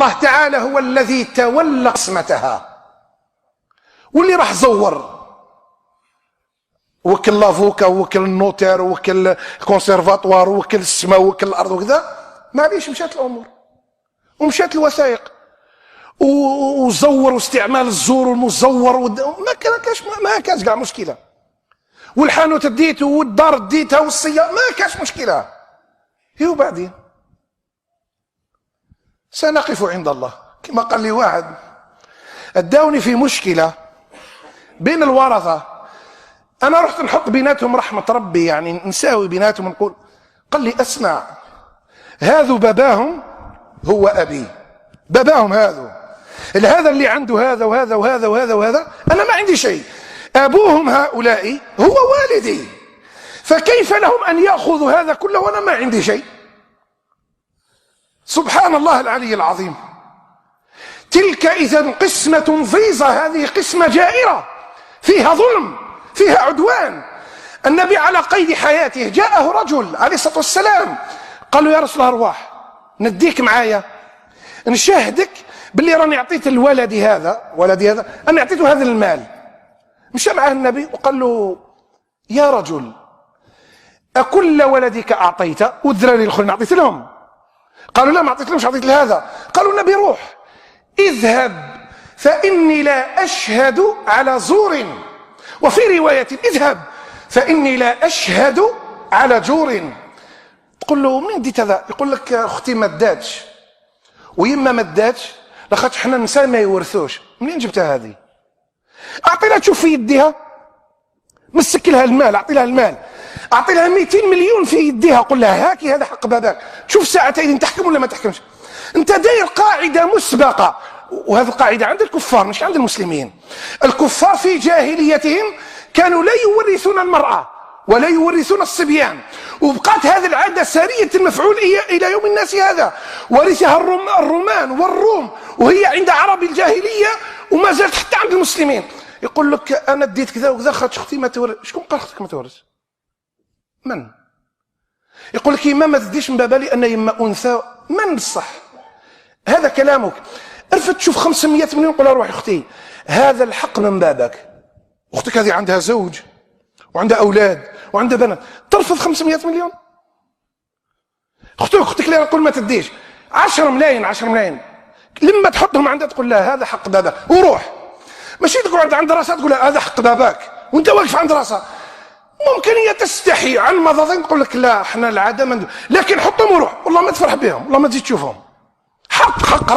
الله تعالى هو الذي تولى قسمتها، واللي راح زور وكل لافوكا وكل النوتير وكل الكونسيرفاتوار وكل السماء وكل الارض وكذا، معليش مشات الامور ومشات الوثائق وزور واستعمال الزور والمزور ما كانش كاع مشكله، والحانوت ديته والدار ديتها والسياره ما كانش مشكله. وبعدين سنقف عند الله. كما قال لي واحد اداوني في مشكله بين الورثه، انا رحت نحط بيناتهم رحمه ربي، يعني نساوي بيناتهم نقول، قال لي اسمع، هذو باباهم هو ابي، باباهم هذا اللي عنده هذا وهذا وهذا وهذا وهذا، انا ما عندي شيء، ابوهم هؤلاء هو والدي، فكيف لهم ان ياخذوا هذا كله وانا ما عندي شيء؟ سبحان الله العلي العظيم. تلك اذا قسمة ضيزة، هذه قسمة جائرة فيها ظلم فيها عدوان. النبي على قيد حياته جاءه رجل عليه الصلاة والسلام قال له يا رسول الله ارواح نديك معايا نشاهدك باللي راني اعطيت الولدي هذا، ولدي هذا انا اعطيته هذا المال. مشى معاه النبي وقال له يا رجل أكل ولدك اعطيت والذراري الاخرين اعطيت لهم؟ قالوا لا ما اعطيت لهمش، اعطيت لهذا. قالوا النبي روح اذهب فاني لا اشهد على زور، وفي رواية اذهب فاني لا اشهد على جور. تقول له منين ديت هذا؟ يقول لك اختي ما داتش ويما ما داتش، لاخاطش حنا النساء ما يورثوش. منين جبتها هذه؟ اعطي لها تشوف في يديها، مسك لها المال، اعطي لها المال، اعطي لها 200 مليون في يديها، قل لها هاكي هذا حق باباك، شوف ساعتين تحكم ولا ما تحكمش. انت داير قاعده مسبقه، وهذه القاعده عند الكفار مش عند المسلمين. الكفار في جاهليتهم كانوا لا يورثون المراه ولا يورثون الصبيان، وبقات هذه العاده ساريه المفعول الى يوم الناس هذا، ورثها الرومان والروم وهي عند عرب الجاهليه وما زالت حتى عند المسلمين. يقول لك انا اديت كذا وكذا خاطر اختي ما تورث. شكون قال اختك ما تورث؟ من؟ يقول لك يما ما تديش من بابا لان يما انثى. من بالصح؟ هذا كلامك. عرفت تشوف 500 مليون قول روحي اختي هذا الحق من بابك، اختك هذه عندها زوج وعندها اولاد وعندها بنات، ترفض 500 مليون؟ اختك اللي نقول ما تديش 10 ملايين 10 ملايين لما تحطهم عندها تقول لها هذا حق باباك وروح. ماشي تقعد عند راسها تقول لها هذا حق باباك وانت واقف عند راسها. ممكن هي تستحي عن المضاضين تقول لك لا احنا العاده لكن حطهم وروح، والله ما تفرح بهم، والله ما تزيد تشوفهم. حق ربي.